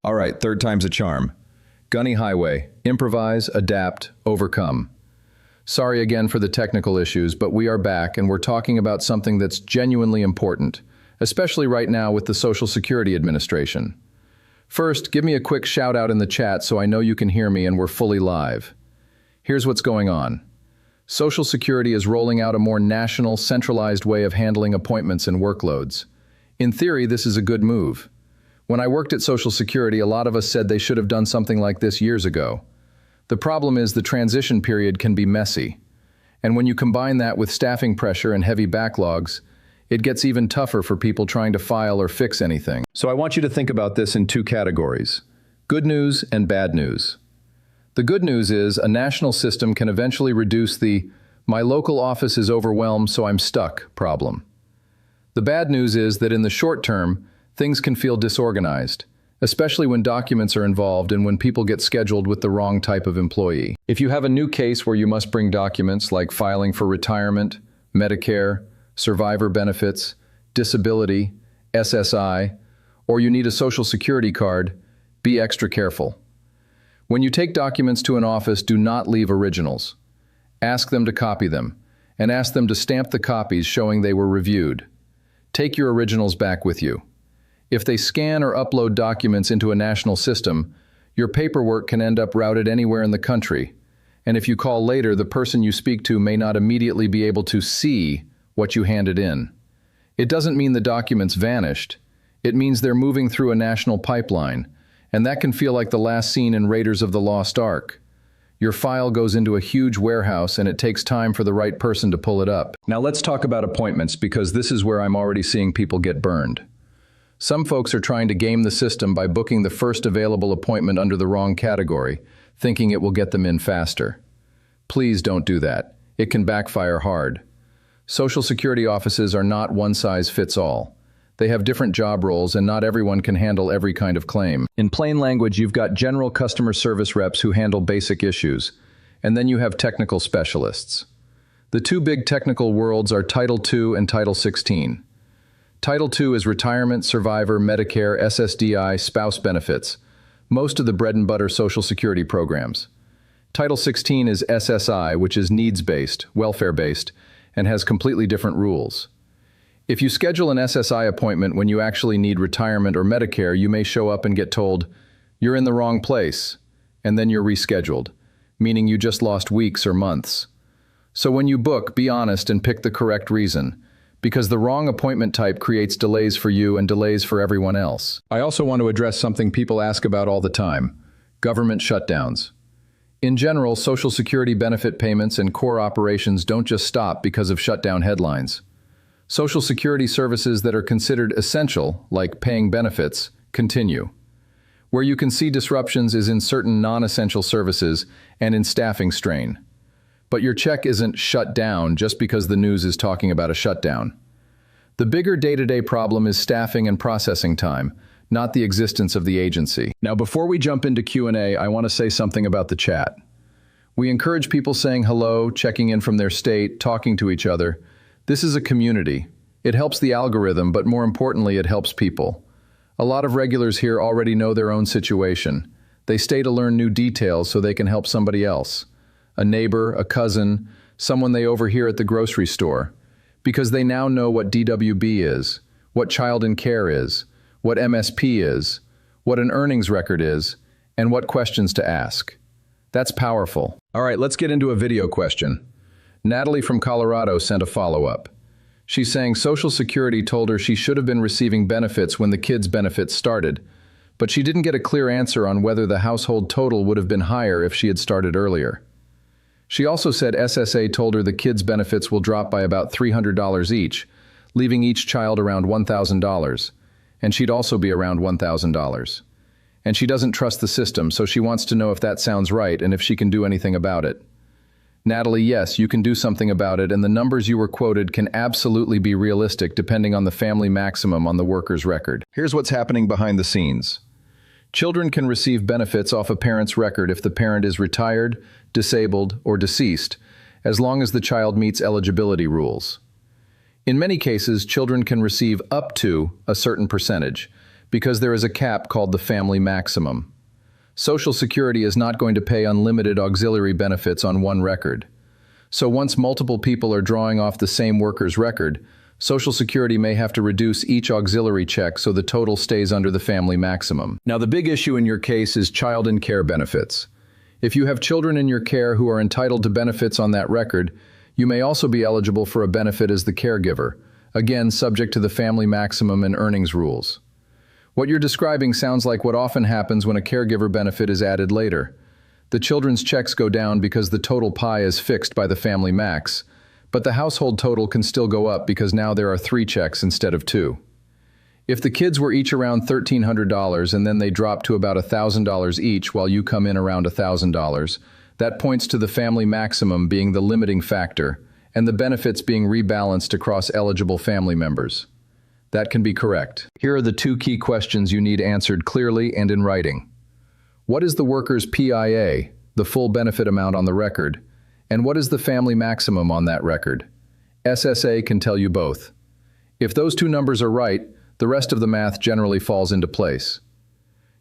All right, third time's a charm. Gunny Highway, improvise, adapt, overcome. Sorry again for the technical issues, but we are back and we're talking about something that's genuinely important, especially right now with the Social Security Administration. First, give me a quick shout out in the chat so I know you can hear me and we're fully live. Here's what's going on. Social Security is rolling out a more national, centralized way of handling appointments and workloads. In theory, this is a good move. When I worked at Social Security, a lot of us said they should have done something like this years ago. The problem is the transition period can be messy. And when you combine that with staffing pressure and heavy backlogs, it gets even tougher for people trying to file or fix anything. So I want you to think about this in two categories: good news and bad news. The good news is a national system can eventually reduce the "my local office is overwhelmed, so I'm stuck" problem. The bad news is that in the short term, things can feel disorganized, especially when documents are involved and when people get scheduled with the wrong type of employee. If you have a new case where you must bring documents like filing for retirement, Medicare, survivor benefits, disability, SSI, or you need a Social Security card, be extra careful. When you take documents to an office, do not leave originals. Ask them to copy them, and ask them to stamp the copies showing they were reviewed. Take your originals back with you. If they scan or upload documents into a national system, your paperwork can end up routed anywhere in the country. And if you call later, the person you speak to may not immediately be able to see what you handed in. It doesn't mean the documents vanished. It means they're moving through a national pipeline, and that can feel like the last scene in Raiders of the Lost Ark. Your file goes into a huge warehouse and it takes time for the right person to pull it up. Now let's talk about appointments, because this is where I'm already seeing people get burned. Some folks are trying to game the system by booking the first available appointment under the wrong category, thinking it will get them in faster. Please don't do that. It can backfire hard. Social Security offices are not one size fits all. They have different job roles and not everyone can handle every kind of claim. In plain language, you've got general customer service reps who handle basic issues, and then you have technical specialists. The two big technical worlds are Title II and Title 16. Title II is retirement, survivor, Medicare, SSDI, spouse benefits, most of the bread and butter Social Security programs. Title 16 is SSI, which is needs-based, welfare-based, and has completely different rules. If you schedule an SSI appointment when you actually need retirement or Medicare, you may show up and get told, "You're in the wrong place," and then you're rescheduled, meaning you just lost weeks or months. So when you book, be honest and pick the correct reason, because the wrong appointment type creates delays for you and delays for everyone else. I also want to address something people ask about all the time: government shutdowns. In general, Social Security benefit payments and core operations don't just stop because of shutdown headlines. Social Security services that are considered essential, like paying benefits, continue. Where you can see disruptions is in certain non-essential services and in staffing strain. But your check isn't shut down just because the news is talking about a shutdown. The bigger day-to-day problem is staffing and processing time, not the existence of the agency. Now, before we jump into Q&A, I want to say something about the chat. We encourage people saying hello, checking in from their state, talking to each other. This is a community. It helps the algorithm, but more importantly, it helps people. A lot of regulars here already know their own situation. They stay to learn new details so they can help somebody else. A neighbor, a cousin, someone they overhear at the grocery store. Because they now know what DWB is, what child in care is, what MSP is, what an earnings record is, and what questions to ask. That's powerful. All right, let's get into a video question. Natalie from Colorado sent a follow-up. She's saying Social Security told her she should have been receiving benefits when the kids' benefits started, but she didn't get a clear answer on whether the household total would have been higher if she had started earlier. She also said SSA told her the kids' benefits will drop by about $300 each, leaving each child around $1,000, and she'd also be around $1,000. And she doesn't trust the system, so she wants to know if that sounds right and if she can do anything about it. Natalie, yes, you can do something about it, and the numbers you were quoted can absolutely be realistic depending on the family maximum on the worker's record. Here's what's happening behind the scenes. Children can receive benefits off a parent's record if the parent is retired, disabled, or deceased, as long as the child meets eligibility rules. In many cases, children can receive up to a certain percentage, because there is a cap called the family maximum. Social Security is not going to pay unlimited auxiliary benefits on one record. So once multiple people are drawing off the same worker's record, Social Security may have to reduce each auxiliary check so the total stays under the family maximum. Now, the big issue in your case is child and care benefits. If you have children in your care who are entitled to benefits on that record, you may also be eligible for a benefit as the caregiver, again subject to the family maximum and earnings rules. What you're describing sounds like what often happens when a caregiver benefit is added later. The children's checks go down because the total pie is fixed by the family max, but the household total can still go up because now there are 3 checks instead of 2. If the kids were each around $1,300 and then they drop to about $1,000 each while you come in around $1,000, that points to the family maximum being the limiting factor and the benefits being rebalanced across eligible family members. That can be correct. Here are the 2 key questions you need answered clearly and in writing. What is the worker's PIA, the full benefit amount on the record, and what is the family maximum on that record? SSA can tell you both. If those 2 numbers are right, the rest of the math generally falls into place.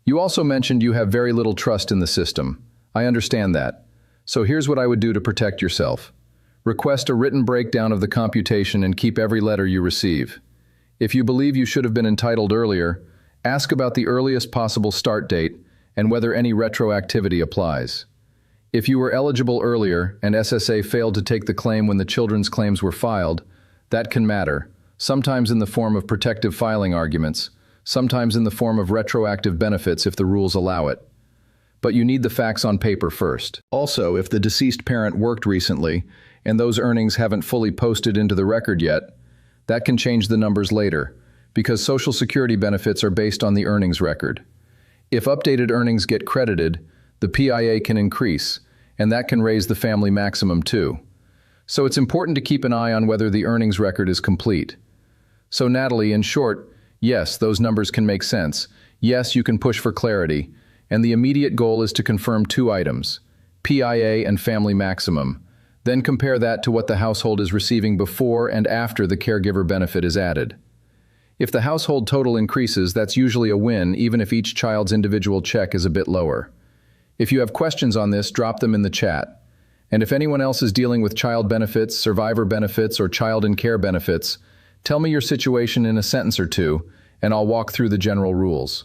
You also mentioned you have very little trust in the system. I understand that. So here's what I would do to protect yourself. Request a written breakdown of the computation and keep every letter you receive. If you believe you should have been entitled earlier, ask about the earliest possible start date and whether any retroactivity applies. If you were eligible earlier and SSA failed to take the claim when the children's claims were filed, that can matter, sometimes in the form of protective filing arguments, sometimes in the form of retroactive benefits if the rules allow it. But you need the facts on paper first. Also, if the deceased parent worked recently and those earnings haven't fully posted into the record yet, that can change the numbers later, because Social Security benefits are based on the earnings record. If updated earnings get credited, the PIA can increase, and that can raise the family maximum too. So it's important to keep an eye on whether the earnings record is complete. So Natalie, in short, yes, those numbers can make sense. Yes, you can push for clarity, and the immediate goal is to confirm 2 items, PIA and family maximum. Then compare that to what the household is receiving before and after the caregiver benefit is added. If the household total increases, that's usually a win, even if each child's individual check is a bit lower. If you have questions on this, drop them in the chat. And if anyone else is dealing with child benefits, survivor benefits, or child and care benefits, tell me your situation in a sentence or 2, and I'll walk through the general rules.